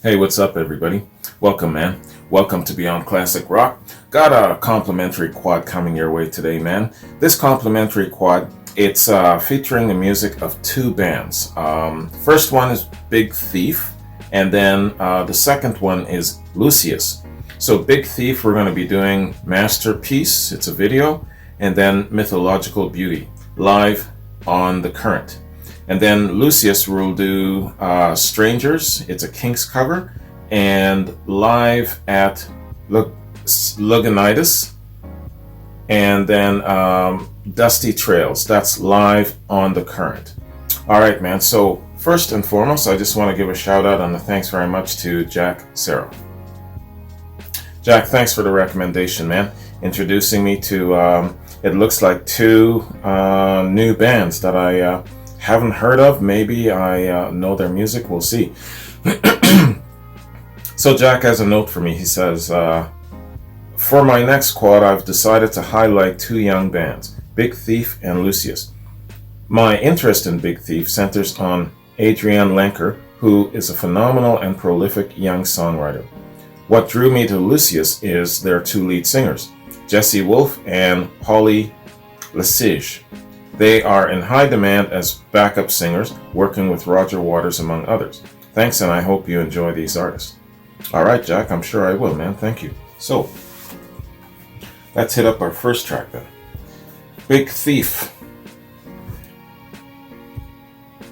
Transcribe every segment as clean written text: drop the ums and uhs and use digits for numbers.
Hey, what's up, everybody? Welcome, man. Welcome to Beyond Classic Rock. Got a complimentary quad coming your way today, man. This complimentary quad, it's featuring the music of two bands. First one is Big Thief, and then the second one is Lucius. So Big Thief, we're going to be doing Masterpiece, it's a video, and then Mythological Beauty, live on the current. And then Lucius will do Strangers, it's a Kinks cover, and live at Lugonitis. And then Dusty Trails, that's live on the current. All right, man. So first and foremost, I just want to give a shout out and a thanks very much to Jack Serra. Jack, thanks for the recommendation, man. Introducing me to, it looks like two new bands that I haven't heard of. Maybe I know their music. We'll see. So Jack has a note for me. He says, for my next quad, I've decided to highlight two young bands, Big Thief and Lucius. My interest in Big Thief centers on Adrienne Lenker, who is a phenomenal and prolific young songwriter. What drew me to Lucius is their two lead singers, Jesse Wolfe and Holly Lesige. They are in high demand as backup singers, working with Roger Waters among others. Thanks, and I hope you enjoy these artists. All right, Jack, I'm sure I will, man. Thank you. So, let's hit up our first track then. Big Thief.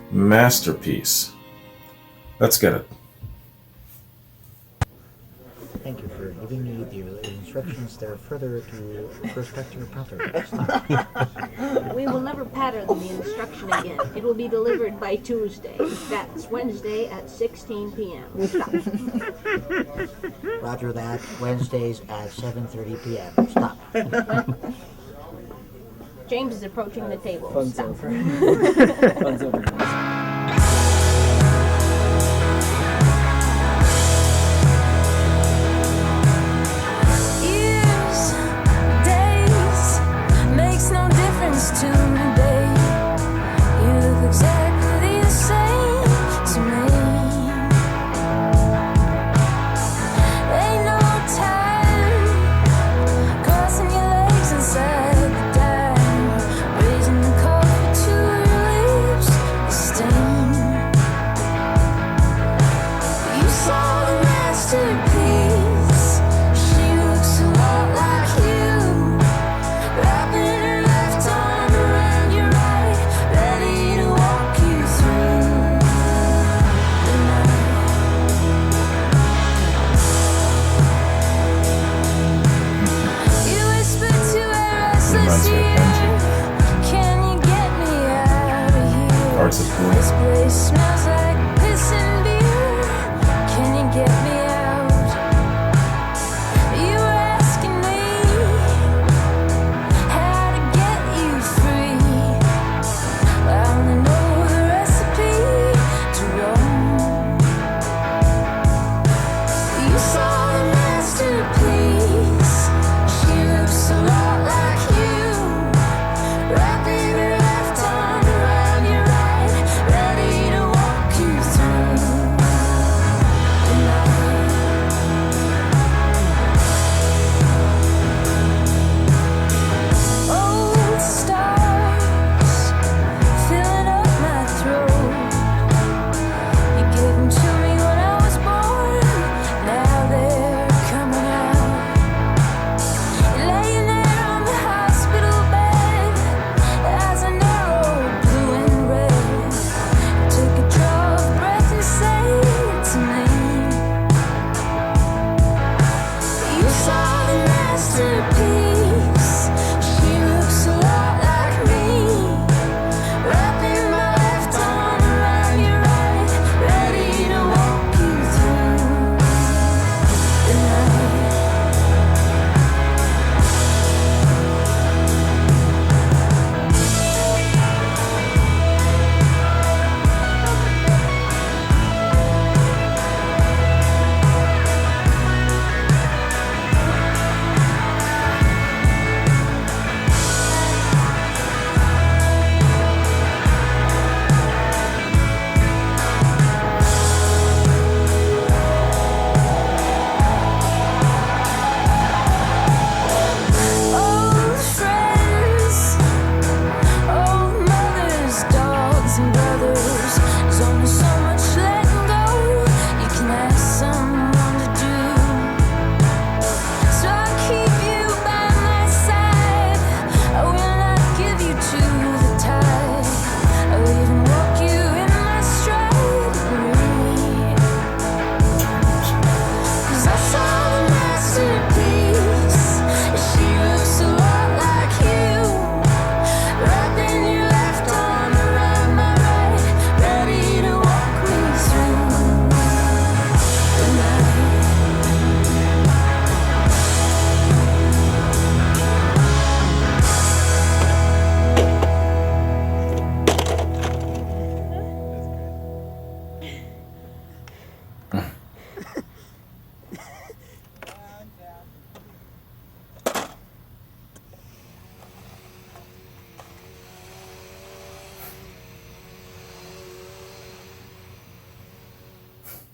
Masterpiece. Let's get it. Thank you for giving me the instructions there further to perfect your pattern. We will never pattern the instruction again. It will be delivered by Tuesday. That's Wednesday at 16 p.m. Stop. Roger that. Wednesdays at 7:30 p.m. Stop. James is approaching the table. Fun's Stop. over. Fun's over. To me, babe, you look exactly the same to me. Ain't no time crossing your legs inside the dime, raising the coffee to your lips, the stain. You saw the masterpiece. She looks a lot like you, wrapping her left arm around your right, ready to walk you through the night. You whisper to her restless Reminds me of ear, Benji. can you get me out of here? Parts of Cool. This place smells like piss and beer. Can you get me out? You were asking me how to get you free. I only know the recipe to roam. You saw the masterpiece. She looks a lot like you, wrapping her left arm around your right, ready to walk you through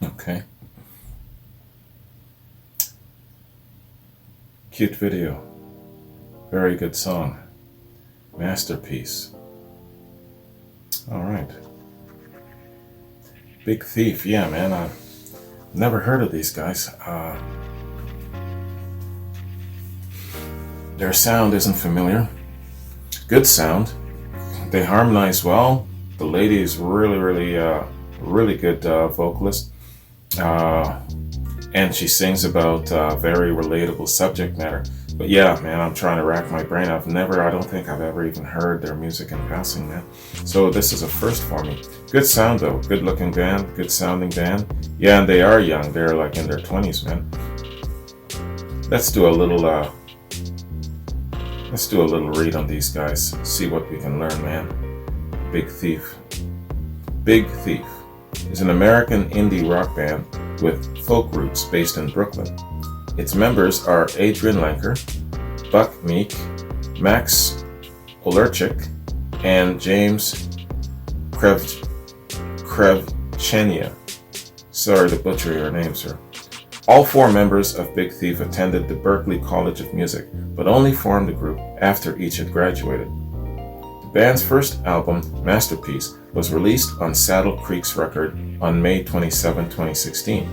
Okay. Cute video. Very good song. Masterpiece. All right. Big Thief. Yeah, man. I've never heard of these guys. Their sound isn't familiar. Good sound. They harmonize well. The lady is really good vocalist. And she sings about very relatable subject matter. But yeah, man, I'm trying to rack my brain. I don't think I've ever even heard their music in passing, man. So this is a first for me. Good sound though, good looking band, good sounding band. Yeah, and they are young. They're like in their 20s, man. Let's do a little read on these guys. See what we can learn, man. Big Thief. Big Thief is an American indie rock band with folk roots based in Brooklyn. Its members are Adrian Lenker, Buck Meek, Max Olerchik, and James Krevchenia. Sorry to butcher your name, sir. All four members of Big Thief attended the Berklee College of Music, but only formed a group after each had graduated. The band's first album, Masterpiece, was released on Saddle Creek's record on May 27, 2016.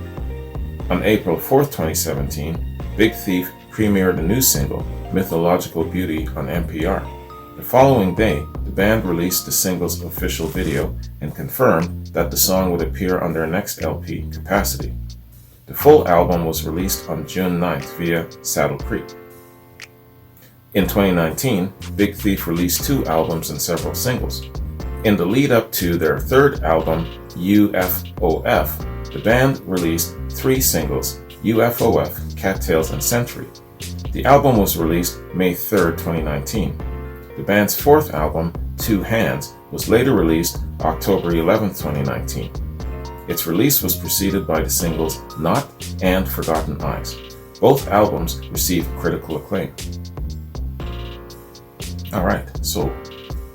On April 4, 2017, Big Thief premiered a new single, Mythological Beauty, on NPR. The following day, the band released the single's official video and confirmed that the song would appear on their next LP, Capacity. The full album was released on June 9th via Saddle Creek. In 2019, Big Thief released 2 albums and several singles. In the lead up to their third album, UFOF, the band released 3 singles, UFOF, Cattails, and Century. The album was released May 3rd, 2019. The band's fourth album, Two Hands, was later released October 11th, 2019. Its release was preceded by the singles Not and Forgotten Eyes. Both albums received critical acclaim. Alright, so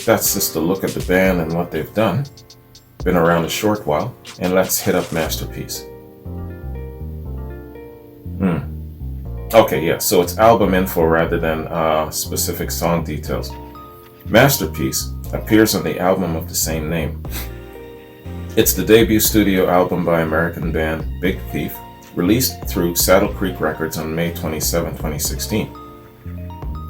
that's just a look at the band and what they've done. Been around a short while, and let's hit up Masterpiece. Okay, yeah, so it's album info rather than specific song details. Masterpiece appears on the album of the same name. It's the debut studio album by American band Big Thief, released through Saddle Creek Records on May 27, 2016.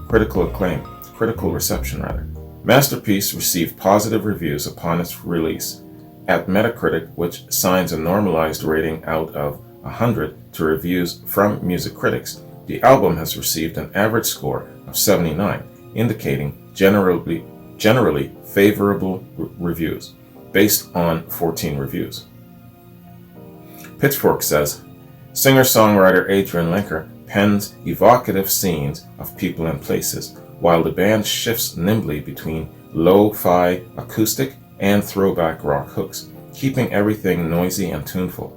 Critical reception rather. Masterpiece received positive reviews upon its release at Metacritic, which assigns a normalized rating out of 100 to reviews from music critics. The album has received an average score of 79, indicating generally favorable reviews, based on 14 reviews. Pitchfork says, singer-songwriter Adrian Lenker pens evocative scenes of people and places, while the band shifts nimbly between lo-fi acoustic and throwback rock hooks, keeping everything noisy and tuneful.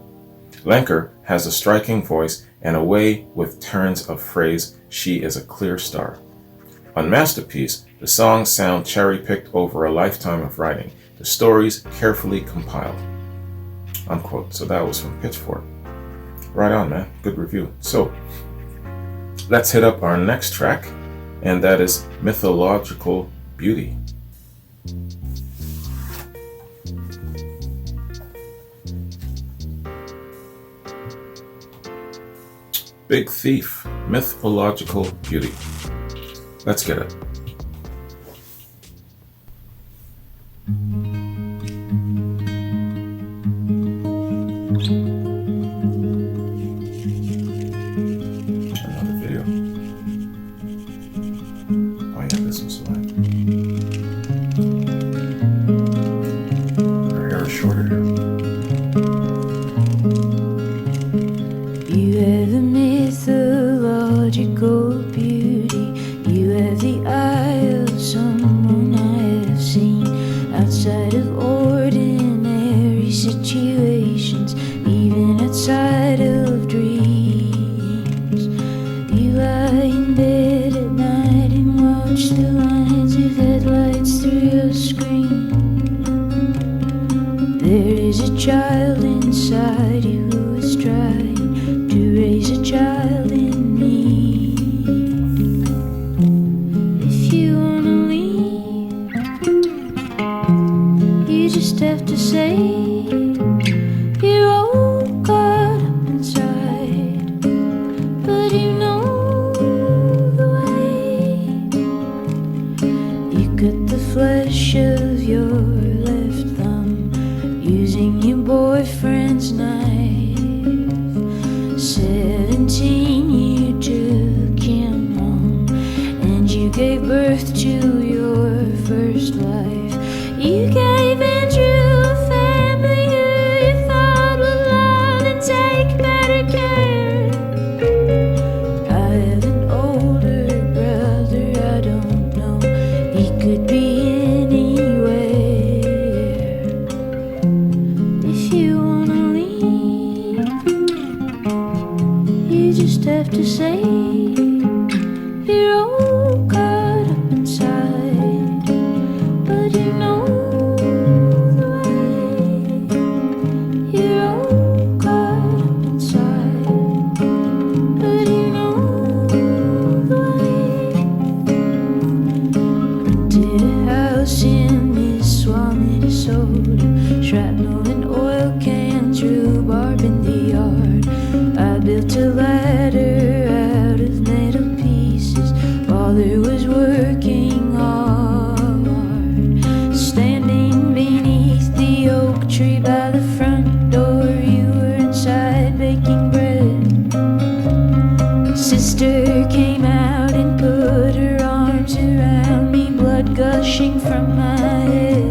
Lenker has a striking voice and a way with turns of phrase, she is a clear star. On Masterpiece, the songs sound cherry-picked over a lifetime of writing, the stories carefully compiled. Unquote. So that was from Pitchfork. Right on, man. Good review. So, let's hit up our next track, and that is Mythological Beauty. Big Thief, Mythological Beauty. Let's get it. Another video. Oh yeah, this was live. Her hair is shorter here. You have the mythological beauty. You have the eye of someone I have seen outside of ordinary situations. Even child inside you who is trying to raise a child in me. If you wanna leave, you just have to say you're all caught up inside, but you know the way. You cut the flesh of your left thumb using your boyfriend's knife. 17, you took him home, and you gave birth to your first life. You gave Andrew a family who you thought would love and take better care. I have an older brother, I don't know, he could be anywhere. If you wanna leave, you just have to say you're all caught up inside, but you know the way. You're all caught up inside, but you know the way. Rented a house in Mississauga, Minnesota, shrapnel and oil cans, rhubarb in the yard. I built a ladder out of metal pieces. Father was working hard, standing beneath the oak tree by the front door. You were inside baking bread. Sister came out and put her arms around me, blood gushing from my head.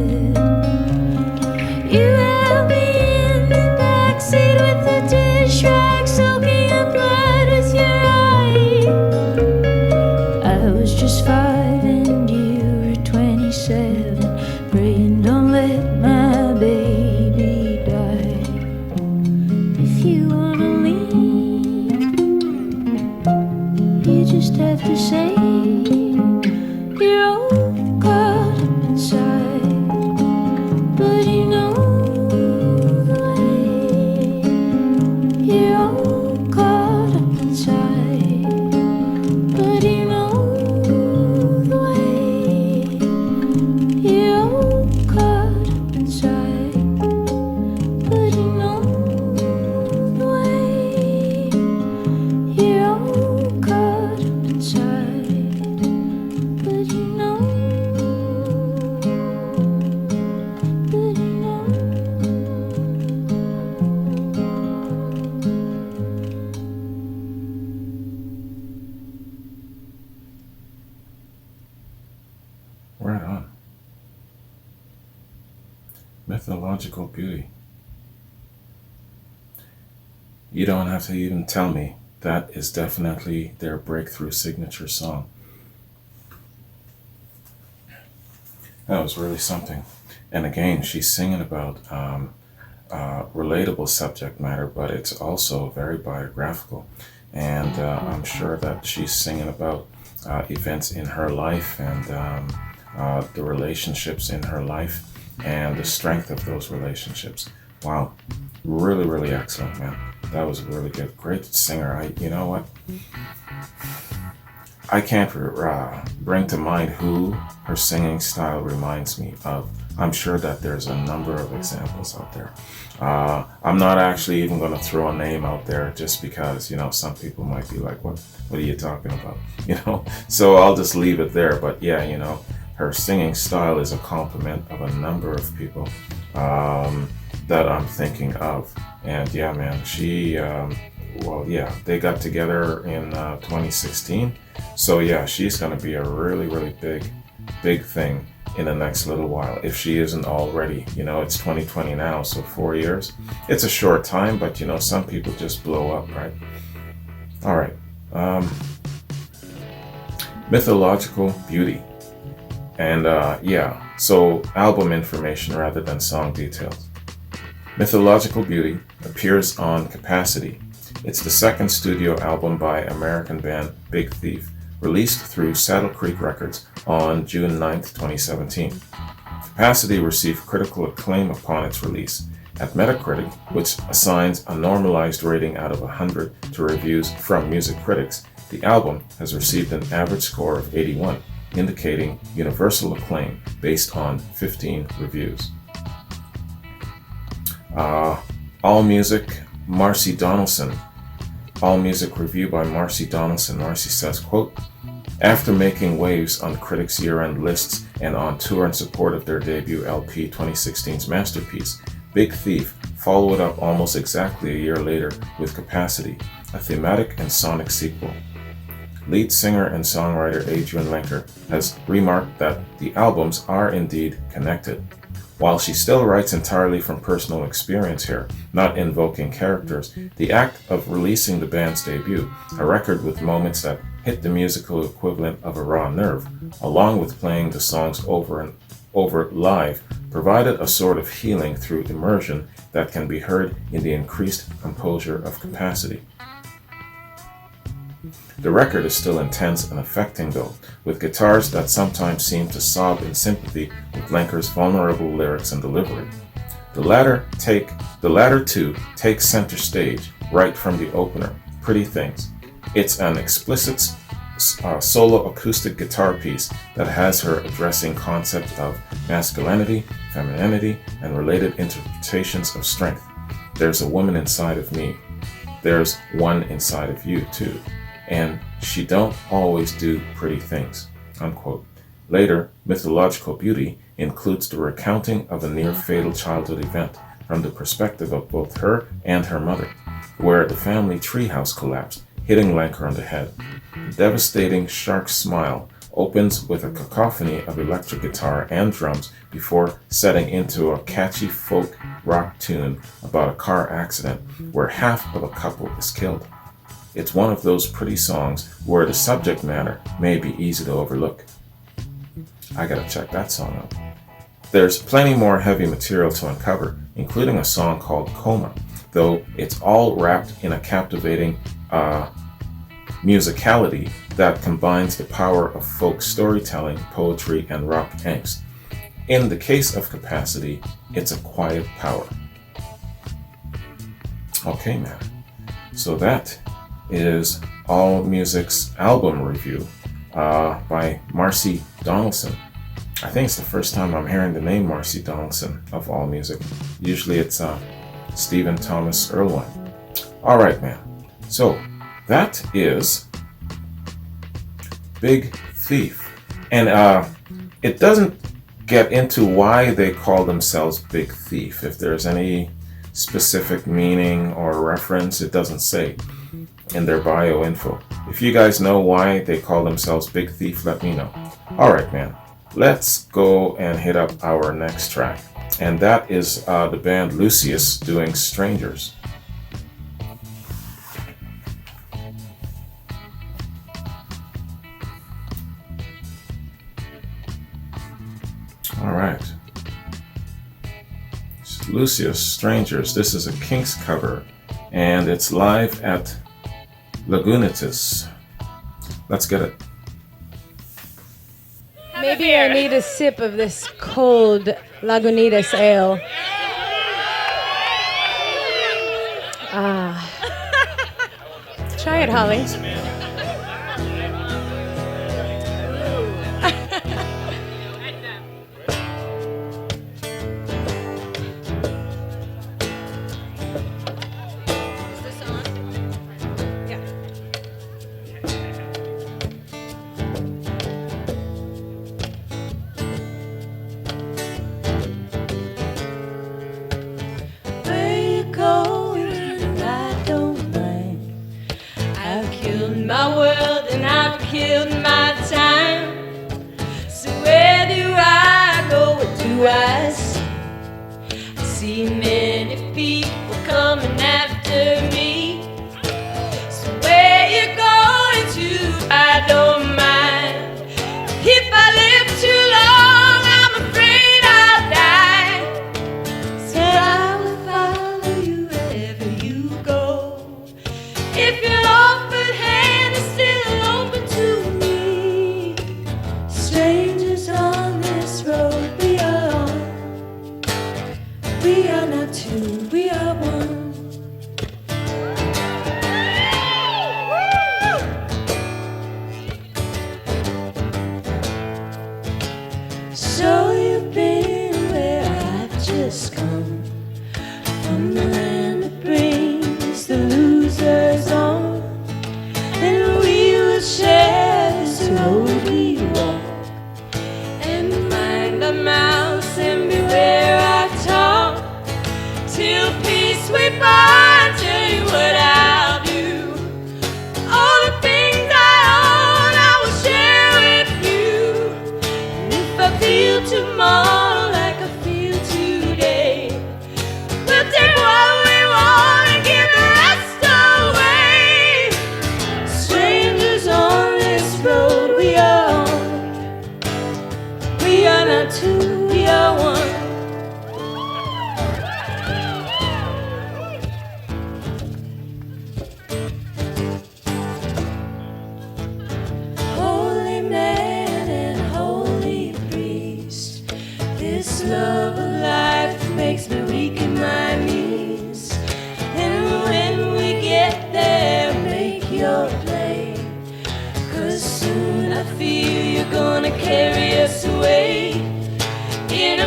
You held me in the backseat with the dish rag, soaking up blood with your eye. I was just 5 and you were 27, praying don't let my baby die. If you wanna leave, you just have to say you're all caught up inside, but you know the way. You're all caught up inside, but you know the way. You're all caught up inside, but you know the way. You're all caught up inside, but you know, but you know. Right on. Mythological beauty. You don't have to even tell me. That is definitely their breakthrough signature song. That was really something. And again, she's singing about relatable subject matter, but it's also very biographical. And I'm sure that she's singing about events in her life and the relationships in her life and the strength of those relationships. Wow, really, really excellent, man. That was really good. Great singer. You know what? I can't bring to mind who her singing style reminds me of. I'm sure that there's a number of examples out there. I'm not actually even going to throw a name out there just because, some people might be like, what are you talking about? So I'll just leave it there. But yeah, her singing style is a compliment of a number of people that I'm thinking of. And yeah, man, they got together in 2016. So yeah, she's going to be a really, really big thing in the next little while, if she isn't already. It's 2020 now, so 4 years. It's a short time, but some people just blow up, right? All right. Mythological beauty. And so album information rather than song details. Mythological Beauty appears on Capacity. It's the second studio album by American band Big Thief, released through Saddle Creek Records on June 9, 2017. Capacity received critical acclaim upon its release, At Metacritic, which assigns a normalized rating out of 100 to reviews from music critics, the album has received an average score of 81, indicating universal acclaim based on 15 reviews. AllMusic, Marcy Donaldson. AllMusic review by Marcy Donaldson. Marcy says, quote, "After making waves on critics' year-end lists and on tour in support of their debut LP 2016's masterpiece, Big Thief followed up almost exactly a year later with Capacity, a thematic and sonic sequel. Lead singer and songwriter Adrian Lenker has remarked that the albums are indeed connected. While she still writes entirely from personal experience here, not invoking characters, the act of releasing the band's debut, a record with moments that hit the musical equivalent of a raw nerve, along with playing the songs over and over live, provided a sort of healing through immersion that can be heard in the increased composure of Capacity. The record is still intense and affecting though, with guitars that sometimes seem to sob in sympathy with Lenker's vulnerable lyrics and delivery. The latter two take center stage right from the opener, Pretty Things. It's an explicit solo acoustic guitar piece that has her addressing concepts of masculinity, femininity, and related interpretations of strength. There's a woman inside of me. There's one inside of you too. And she don't always do pretty things," unquote. Later, Mythological Beauty includes the recounting of a near-fatal childhood event from the perspective of both her and her mother, where the family treehouse collapsed, hitting Lenker on the head. The devastating shark smile opens with a cacophony of electric guitar and drums before setting into a catchy folk rock tune about a car accident where half of a couple is killed. It's one of those pretty songs where the subject matter may be easy to overlook. I gotta check that song out. There's plenty more heavy material to uncover, including a song called Coma, though it's all wrapped in a captivating musicality that combines the power of folk storytelling, poetry, and rock angst. In the case of Capacity, it's a quiet power. Okay, man. So that is AllMusic's album review by Marcy Donaldson. I think it's the first time I'm hearing the name Marcy Donaldson of AllMusic. Usually it's Stephen Thomas Erlewine. All right, man. So that is Big Thief. And it doesn't get into why they call themselves Big Thief. If there's any specific meaning or reference, it doesn't say in their bio info. If you guys know why they call themselves Big Thief, let me know. Alright, man. Let's go and hit up our next track. And that is the band Lucius doing Strangers. Alright. Lucius, Strangers. This is a Kinks cover. And it's live at Lagunitas. Let's get it. Maybe I need a sip of this cold Lagunitas ale. Try it, Holly. My world and I've killed my time. So where do I go? What do I see? I see many people coming after me. So where you going to? I don't mind. If I live too long, I'm afraid I'll die. So I will follow you wherever you go. If you're offered hand is still open to me. Strangers on this road we are on. We are not two.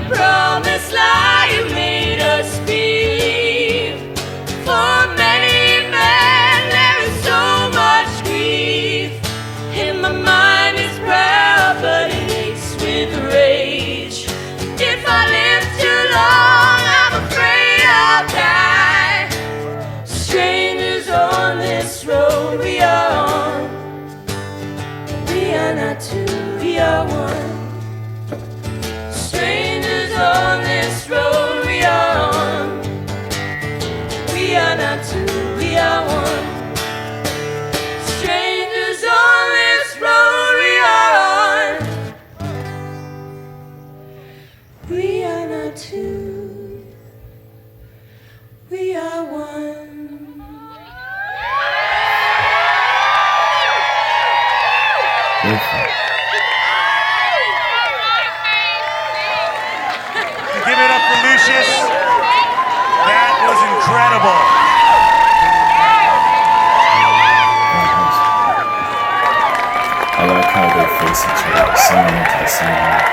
the promised lie you made us believe. For many men there is so much grief. In my mind is proud, but it aches with rage. If I live too long, I'm afraid I'll die. Strangers on this road we are on. We are not two, we are one. Strangers on this road we are on. We are not two, we are one. Strangers on this road we are on. We are not two, we are one. Beautiful. Give it up for Lucius. That was incredible. I like how they face each other, singing into the same note.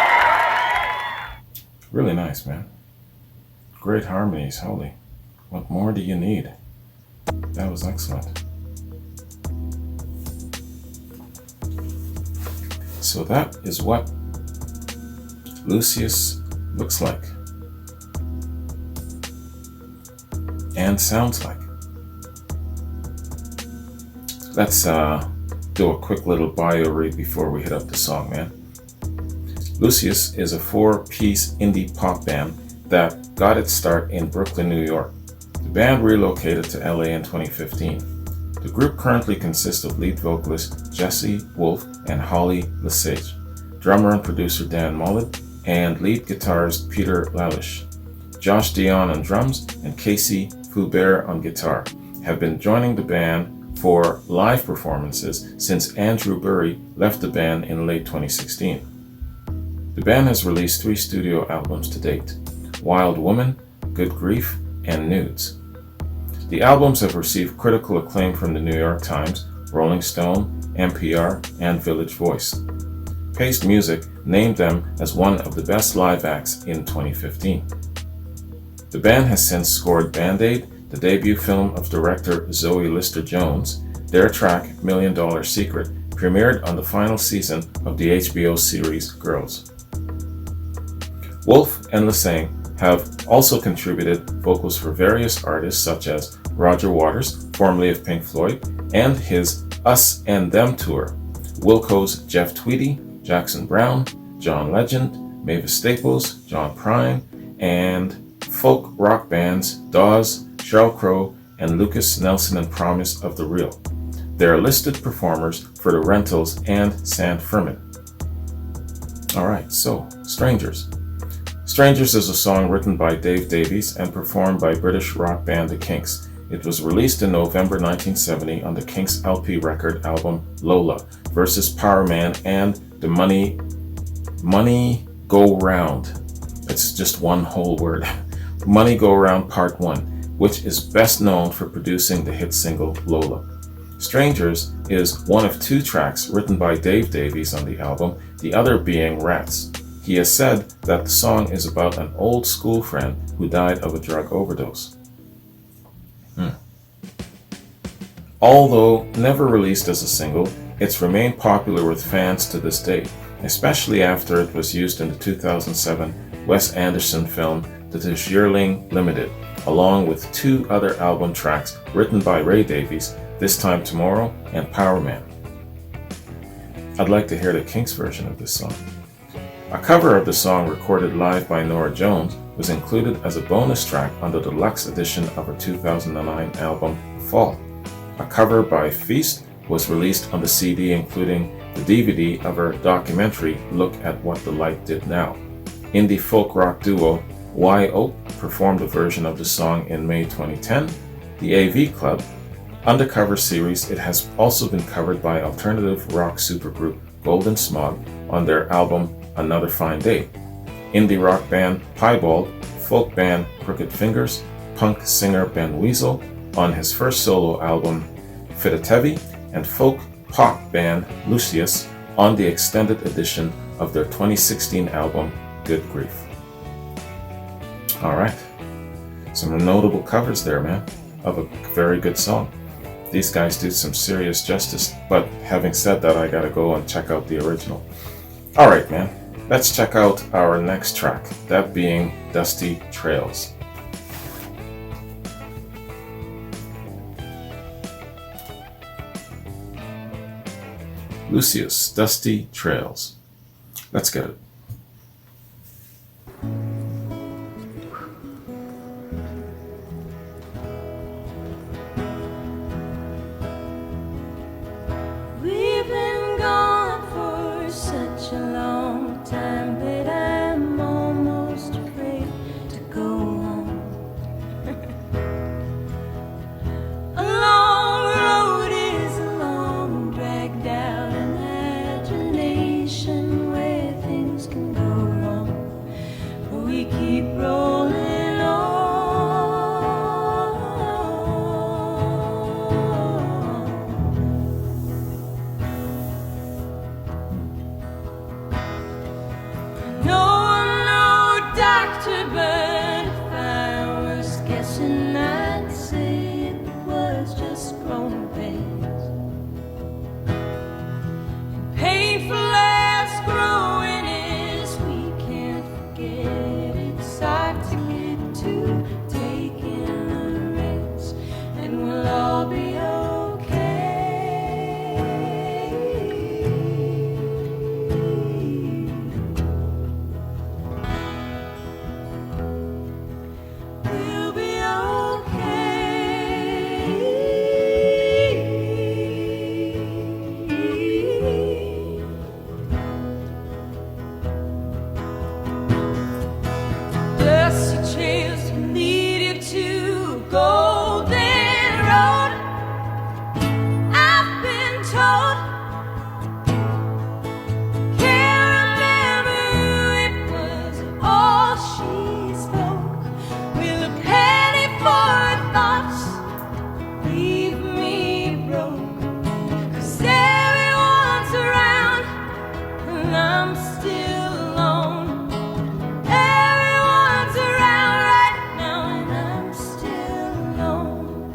Really nice, man. Great harmonies, holy. What more do you need? That was excellent. So that is what Lucius looks like and sounds like. Let's do a quick little bio read before we hit up the song, man. Lucius is a 4-piece indie pop band that got its start in Brooklyn, New York. The band relocated to LA in 2015. The group currently consists of lead vocalist Jesse Wolfe and Holly Lesage, drummer and producer Dan Mullet, and lead guitarist Peter Lalish. Josh Dion on drums and Casey Foubert on guitar have been joining the band for live performances since Andrew Burry left the band in late 2016. The band has released 3 studio albums to date: Wild Woman, Good Grief, and Nudes. The albums have received critical acclaim from the New York Times, Rolling Stone, NPR, and Village Voice. Paste Music named them as one of the best live acts in 2015. The band has since scored Band-Aid, the debut film of director Zoe Lister-Jones. Their track, $1 Million Secret, premiered on the final season of the HBO series Girls. Wolfe and Lesage have also contributed vocals for various artists such as Roger Waters, formerly of Pink Floyd, and his Us and Them tour, Wilco's Jeff Tweedy, Jackson Browne, John Legend, Mavis Staples, John Prine, and folk rock bands Dawes, Sheryl Crow, and Lucas Nelson and Promise of the Real. They are listed performers for the Rentals and San Fermin. Alright, so, Strangers. Strangers is a song written by Dave Davies and performed by British rock band The Kinks. It was released in November 1970 on the Kinks LP record album Lola versus Power Man and the Money Go Round. It's just one whole word. Money Go Round Part 1, which is best known for producing the hit single Lola. Strangers is one of 2 tracks written by Dave Davies on the album, the other being Rats. He has said that the song is about an old school friend who died of a drug overdose. Although never released as a single, it's remained popular with fans to this day, especially after it was used in the 2007 Wes Anderson film The Yearling Limited, along with 2 other album tracks written by Ray Davies, This Time Tomorrow and Power Man. I'd like to hear the Kinks version of this song. A cover of the song recorded live by Norah Jones was included as a bonus track on the deluxe edition of her 2009 album Fall. A cover by Feast was released on the CD, including the DVD of her documentary Look at What the Light Did Now. Indie folk rock duo Y Oak performed a version of the song in May 2010. The AV Club Undercover series, it has also been covered by alternative rock supergroup Golden Smog on their album Another Fine Day. Indie rock band Piebald, folk band Crooked Fingers, punk singer Ben Weasel on his first solo album Fitatevi, and folk pop band Lucius on the extended edition of their 2016 album Good Grief. All right. Some notable covers there, man, of a very good song. These guys do some serious justice, but having said that, I gotta go and check out the original. All right, man. Let's check out our next track, that being Dusty Trails. Lucius, Dusty Trails. Let's get it. We've been gone for such a long time that I'm almost afraid to go home. A long road is a long, dragged out imagination where things can go wrong, but we keep rolling on. No, I'm no doctor, but if I was guessing, I'd say it was just growing pains. And painful as growing is, we can't forget it's hard to get to taking the reins, and we'll all be okay. We'll be okay. Dusty trails can lead you to Golden Road. I've been told. Can't remember it was all she spoke. Will a penny for thoughts leave me broke? 'Cause everyone's around and I'm still alone. Everyone's around right now and I'm still alone.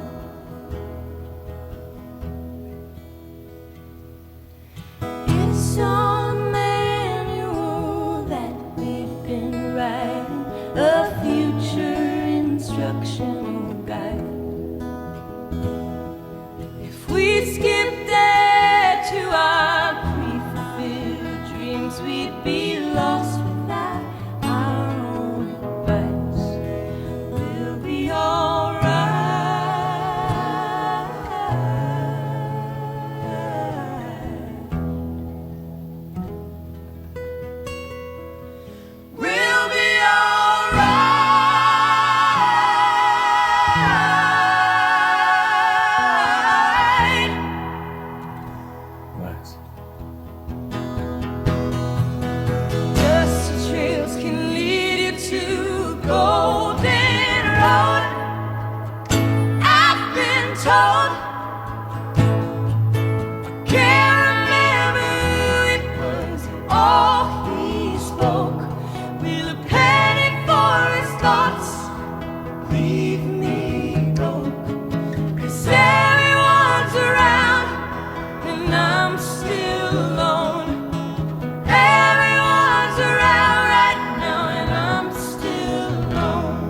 It's on the manual that we've been writing, a future instructional guide. If we skipped there to our pre-fulfilled dreams, we'd be lost without our own advice. We'll be alright. We'll be alright. Nice. Dusty trails can lead you to Golden Road. I've been told. Can't remember it was all he spoke. Will a penny for his thoughts leave me broke? 'Cause everyone's around and I'm still alone. Everyone's around right now and I'm still alone.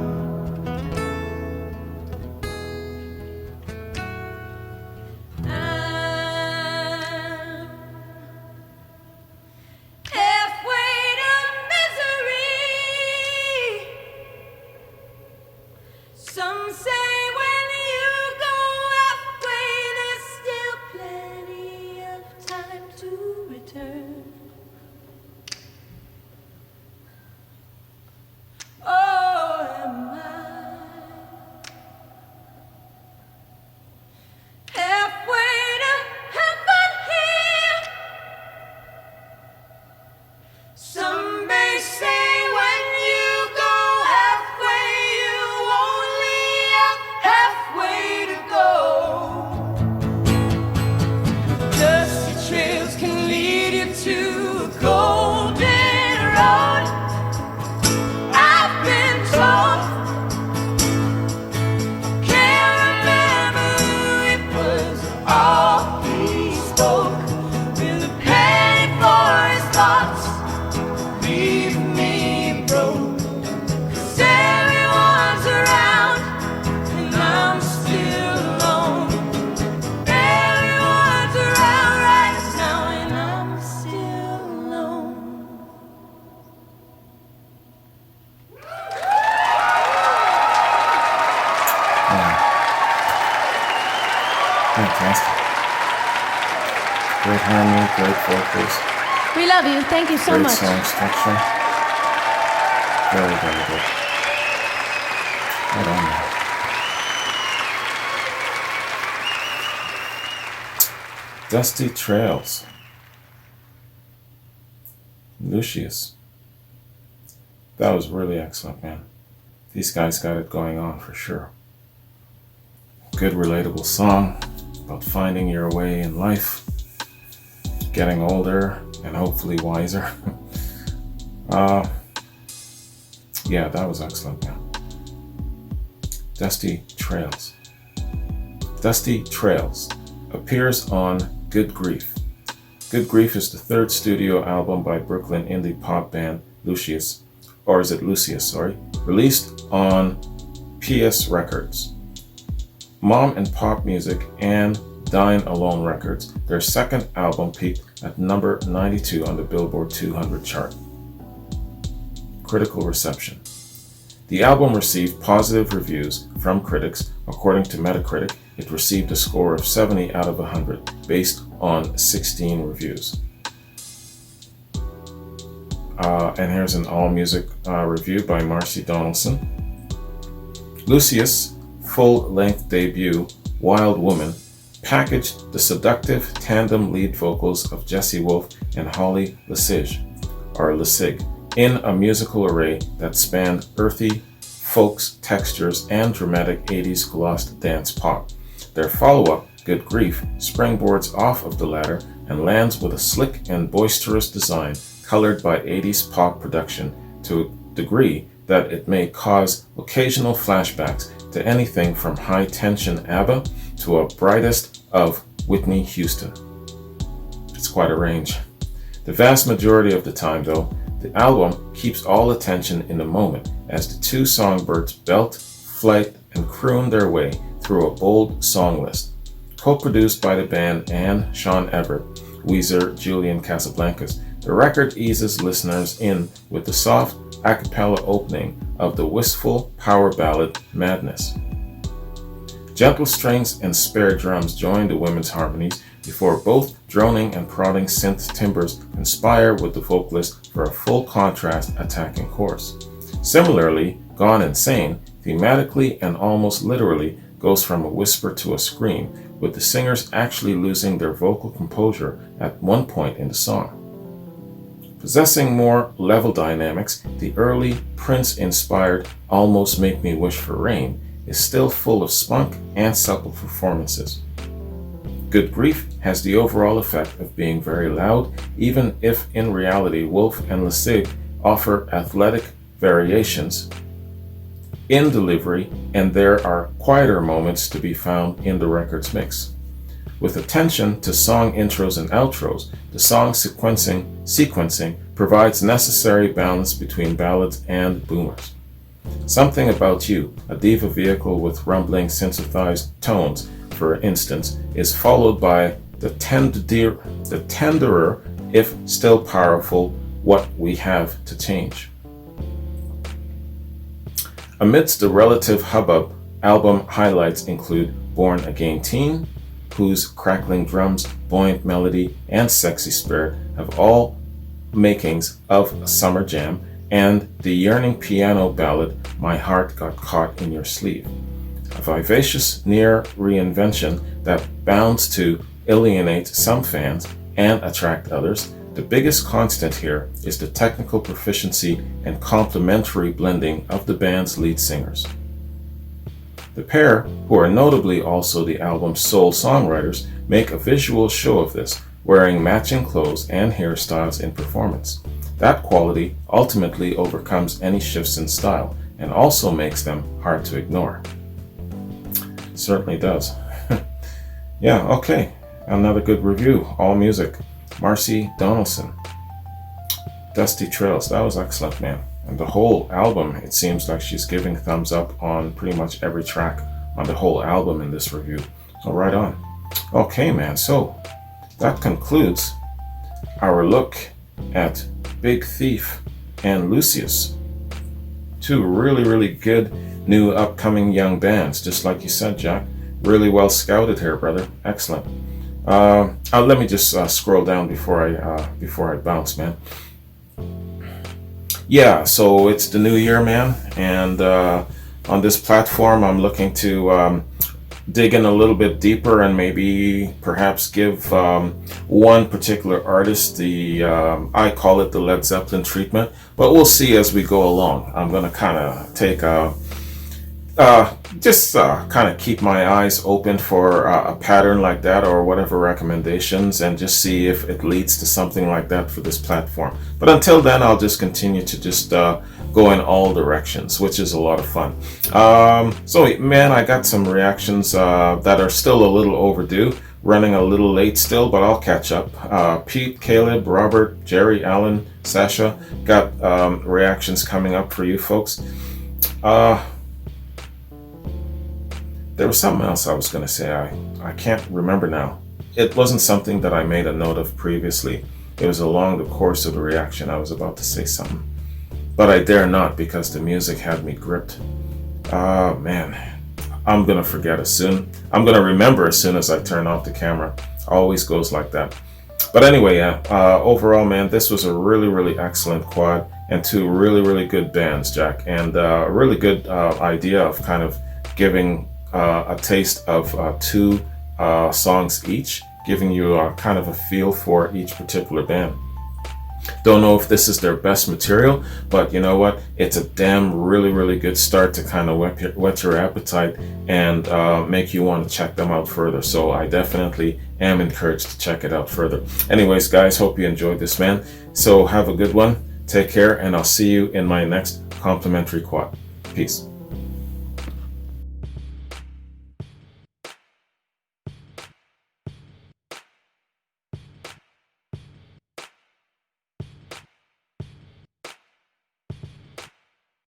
Fantastic. Great harmony, great vocals, We love you. Thank you so great much. song structure. Very, very good. Right on, man. Dusty Trails. Lucius. That was really excellent, man. These guys got it going on for sure. Good, relatable song about finding your way in life, getting older, and hopefully wiser. Yeah, that was excellent, man. Dusty Trails. Dusty Trails appears on Good Grief. Good Grief is the third studio album by Brooklyn indie pop band Lucius, or is it Lucius, sorry, released on PS Records. Mom and Pop Music and Dine Alone Records, their second album, peaked at number 92 on the Billboard 200 chart. Critical reception. The album received positive reviews from critics. According to Metacritic, it received a score of 70 out of 100 based on 16 reviews. And here's an all-music review by Marcy Donaldson. Lucius' full-length debut, Wild Woman, packaged the seductive tandem lead vocals of Jessie Wolfe and Holly Lasig, in a musical array that spanned earthy folks, textures, and dramatic 80s glossed dance pop. Their follow-up, Good Grief, springboards off of the latter and lands with a slick and boisterous design colored by 80s pop production to a degree that it may cause occasional flashbacks to anything from high-tension ABBA to a brightest of Whitney Houston. It's quite a range. The vast majority of the time, though, the album keeps all attention in the moment as the two songbirds belt, flight, and croon their way through a bold song list. Co-produced by the band and Sean Everett, Weezer, Julian Casablancas, the record eases listeners in with the soft a cappella opening of the wistful power ballad Madness. Gentle strings and spare drums join the women's harmonies before both droning and prodding synth timbres conspire with the vocalist for a full contrast attacking chorus. Similarly, Gone Insane, thematically and almost literally, goes from a whisper to a scream, with the singers actually losing their vocal composure at one point in the song. Possessing more level dynamics, the early Prince-inspired Almost Make Me Wish for Rain is still full of spunk and supple performances. Good Grief has the overall effect of being very loud, even if in reality Wolfe and Lasig offer athletic variations in delivery, and there are quieter moments to be found in the record's mix. With attention to song intros and outros, the song sequencing provides necessary balance between ballads and boomers. Something About You, a diva vehicle with rumbling synthesized tones, for instance, is followed by the tenderer, if still powerful, What We Have to Change. Amidst the relative hubbub, album highlights include Born Again Teen, whose crackling drums, buoyant melody, and sexy spirit have all makings of a summer jam, and the yearning piano ballad My Heart Got Caught in Your Sleeve, a vivacious near reinvention that bounds to alienate some fans and attract others. The biggest constant here is the technical proficiency and complementary blending of the band's lead singers. The pair, who are notably also the album's sole songwriters, make a visual show of this, wearing matching clothes and hairstyles in performance. That quality ultimately overcomes any shifts in style and also makes them hard to ignore. Certainly does. Yeah, okay. Another good review. All music. Marcy Donaldson. Dusty Trails. That was excellent, man. And the whole album, it seems like she's giving thumbs up on pretty much every track on the whole album in this review. So right on. Okay, man. So that concludes our look at Big Thief and Lucius. Two really, really good new upcoming young bands. Just like you said, Jack, Really well scouted here, brother. Excellent. Let me just scroll down before I bounce, man. Yeah, so it's the new year, man, and on this platform, I'm looking to dig in a little bit deeper and maybe perhaps give one particular artist the I call it the Led Zeppelin treatment, but we'll see as we go along. I'm gonna kind of take kind of keep my eyes open for a pattern like that or whatever recommendations, and just see if it leads to something like that for this platform. But until then, I'll just continue to just go in all directions, which is a lot of fun. So man, I got some reactions that are still a little overdue, running a little late still, but I'll catch up. Pete, Caleb, Robert, Jerry, Alan, Sasha, got reactions coming up for you folks. There was something else I was going to say. I can't remember now. It wasn't something that I made a note of previously. It was along the course of the reaction. I was about to say something, but I dare not because the music had me gripped. Man, I'm going to forget as soon. I'm going to remember as soon as I turn off the camera. Always goes like that. But anyway, yeah, overall, man, this was a really, really excellent quad and two really, really good bands, Jack, and a really good idea of kind of giving a taste of two songs each, giving you kind of a feel for each particular band. Don't know if this is their best material, but you know what? It's a damn really, really good start to kind of whet your appetite and make you want to check them out further. So I definitely am encouraged to check it out further. Anyways, guys, hope you enjoyed this, man. So have a good one. Take care, and I'll see you in my next complimentary quad. Peace.